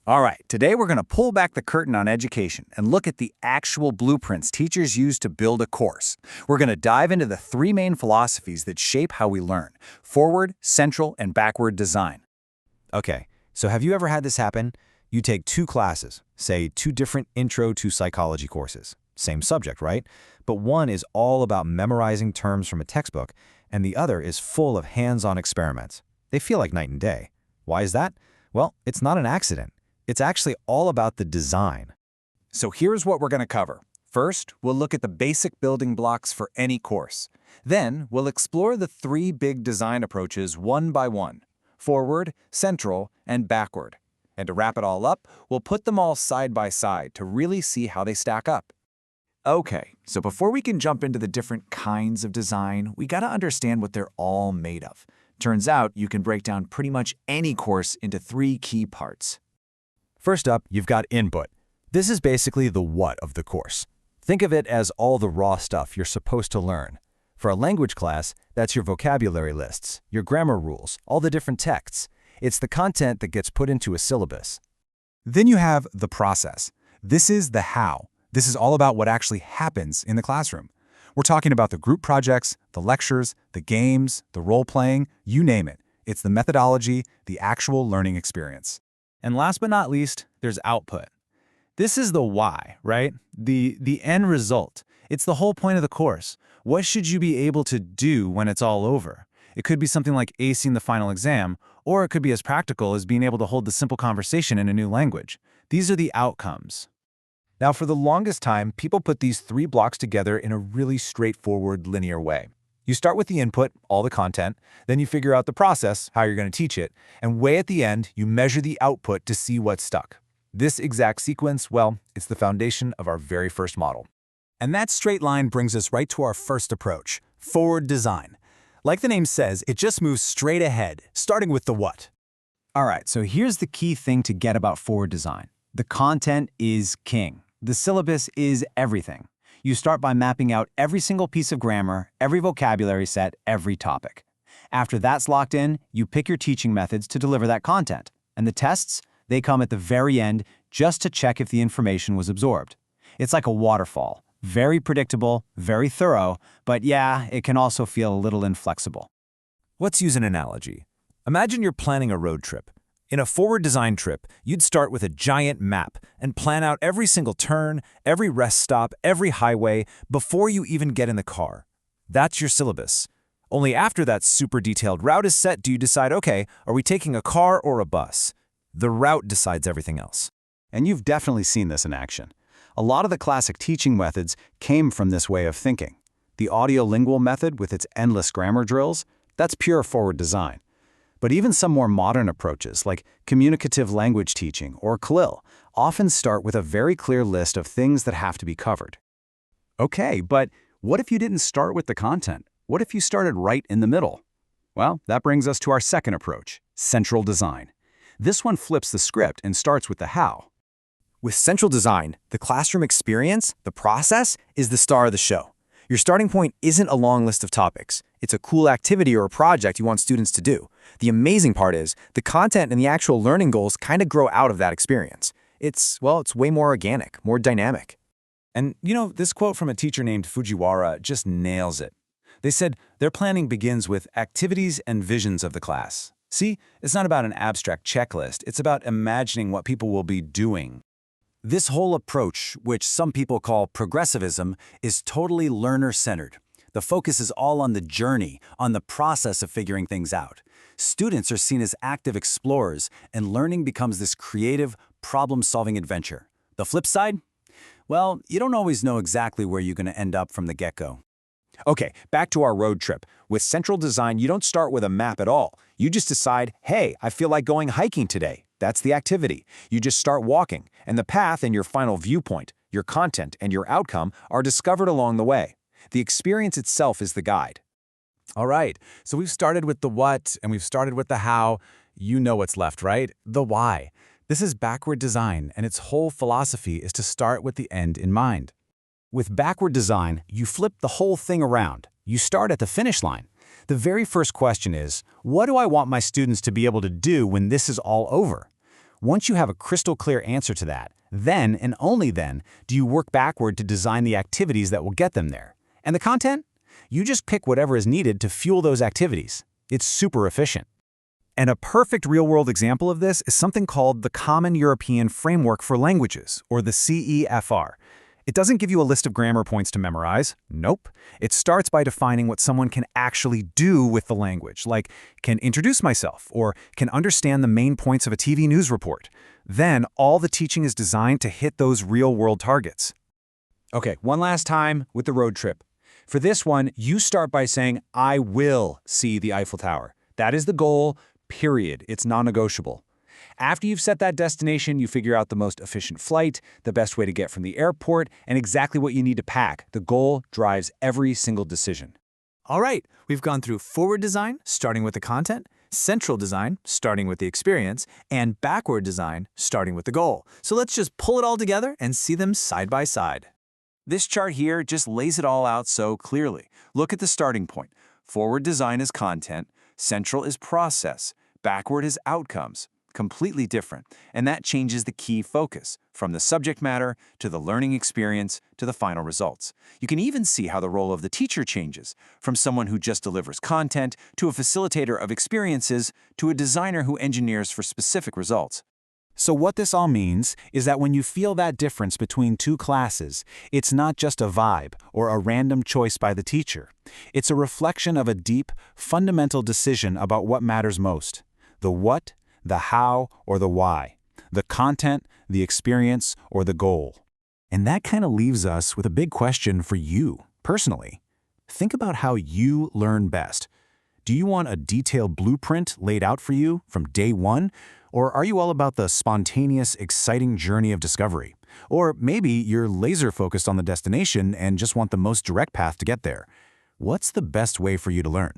All right, today we're going to pull back the curtain on education and look at the actual blueprints teachers use to build a course. We're going to dive into the three main philosophies that shape how we learn: forward, central, and backward design. Okay, so have you ever had this happen? You take two classes, say two different intro to psychology courses. Same subject, right? But one is all about memorizing terms from a textbook, and the other is full of hands-on experiments. They feel like night and day. Why is that? Well, it's not an accident. It's actually all about the design. So here's what we're going to cover. First, we'll look at the basic building blocks for any course. Then, we'll explore the three big design approaches one by one: forward, central, and backward. And to wrap it all up, we'll put them all side by side to really see how they stack up. Okay, so before we can jump into the different kinds of design, we gotta understand what they're all made of. Turns out you can break down pretty much any course into three key parts. First up, you've got input. This is basically the what of the course. Think of it as all the raw stuff you're supposed to learn. For a language class, that's your vocabulary lists, your grammar rules, all the different texts. It's the content that gets put into a syllabus. Then you have the process. This is the how. This is all about what actually happens in the classroom. We're talking about the group projects, the lectures, the games, the role-playing, you name it. It's the methodology, the actual learning experience. And last but not least, there's output. This is the why, right? The end result. It's the whole point of the course. What should you be able to do when it's all over? It could be something like acing the final exam, or it could be as practical as being able to hold the simple conversation in a new language. These are the outcomes. Now, for the longest time, people put these three blocks together in a really straightforward, linear way. You start with the input, all the content, then you figure out the process, how you're going to teach it, and way at the end, you measure the output to see what's stuck. This exact sequence, well, it's the foundation of our very first model. And that straight line brings us right to our first approach, forward design. Like the name says, it just moves straight ahead, starting with the what. All right, so here's the key thing to get about forward design. The content is king. The syllabus is everything. You start by mapping out every single piece of grammar, every vocabulary set, every topic. After that's locked in, you pick your teaching methods to deliver that content. And the tests, they come at the very end just to check if the information was absorbed. It's like a waterfall. Very predictable, very thorough, but yeah, it can also feel a little inflexible. Let's use an analogy. Imagine you're planning a road trip. In a forward design trip, you'd start with a giant map and plan out every single turn, every rest stop, every highway before you even get in the car. That's your syllabus. Only after that super detailed route is set do you decide, okay, are we taking a car or a bus? The route decides everything else. And you've definitely seen this in action. A lot of the classic teaching methods came from this way of thinking. The audiolingual method with its endless grammar drills, that's pure forward design. But even some more modern approaches, like communicative language teaching or CLIL, often start with a very clear list of things that have to be covered. Okay, but what if you didn't start with the content? What if you started right in the middle? Well, that brings us to our second approach, central design. This one flips the script and starts with the how. With central design, the classroom experience, the process, is the star of the show. Your starting point isn't a long list of topics. It's a cool activity or a project you want students to do. The amazing part is, the content and the actual learning goals kind of grow out of that experience. It's way more organic, more dynamic. And this quote from a teacher named Fujiwara just nails it. They said, their planning begins with activities and visions of the class. See, it's not about an abstract checklist. It's about imagining what people will be doing. This whole approach, which some people call progressivism, is totally learner-centered. The focus is all on the journey, on the process of figuring things out. Students are seen as active explorers, and learning becomes this creative, problem-solving adventure. The flip side? Well, you don't always know exactly where you're going to end up from the get-go. Okay, back to our road trip. With central design, you don't start with a map at all. You just decide, hey, I feel like going hiking today. That's the activity. You just start walking, and the path and your final viewpoint, your content and your outcome are discovered along the way. The experience itself is the guide. All right, so we've started with the what and we've started with the how. You know what's left, right? The why. This is backward design, and its whole philosophy is to start with the end in mind. With backward design, you flip the whole thing around. You start at the finish line. The very first question is, what do I want my students to be able to do when this is all over? Once you have a crystal clear answer to that, then and only then do you work backward to design the activities that will get them there. And the content? You just pick whatever is needed to fuel those activities. It's super efficient. And a perfect real-world example of this is something called the Common European Framework for Languages, or the CEFR. It doesn't give you a list of grammar points to memorize. Nope. It starts by defining what someone can actually do with the language, like can introduce myself or can understand the main points of a TV news report. Then all the teaching is designed to hit those real-world targets. Okay, one last time with the road trip. For this one, you start by saying, I will see the Eiffel Tower. That is the goal, period. It's non-negotiable. After you've set that destination, you figure out the most efficient flight, the best way to get from the airport, and exactly what you need to pack. The goal drives every single decision. All right, we've gone through forward design, starting with the content, central design, starting with the experience, and backward design, starting with the goal. So let's just pull it all together and see them side by side. This chart here just lays it all out so clearly. Look at the starting point. Forward design is content, central is process, backward is outcomes. Completely different, and that changes the key focus, from the subject matter to the learning experience to the final results. You can even see how the role of the teacher changes, from someone who just delivers content to a facilitator of experiences to a designer who engineers for specific results. So what this all means is that when you feel that difference between two classes, it's not just a vibe or a random choice by the teacher. It's a reflection of a deep, fundamental decision about what matters most: the what, the how, or the why, the content, the experience, or the goal. And that kind of leaves us with a big question for you, personally. Think about how you learn best. Do you want a detailed blueprint laid out for you from day one? Or are you all about the spontaneous, exciting journey of discovery? Or maybe you're laser-focused on the destination and just want the most direct path to get there. What's the best way for you to learn?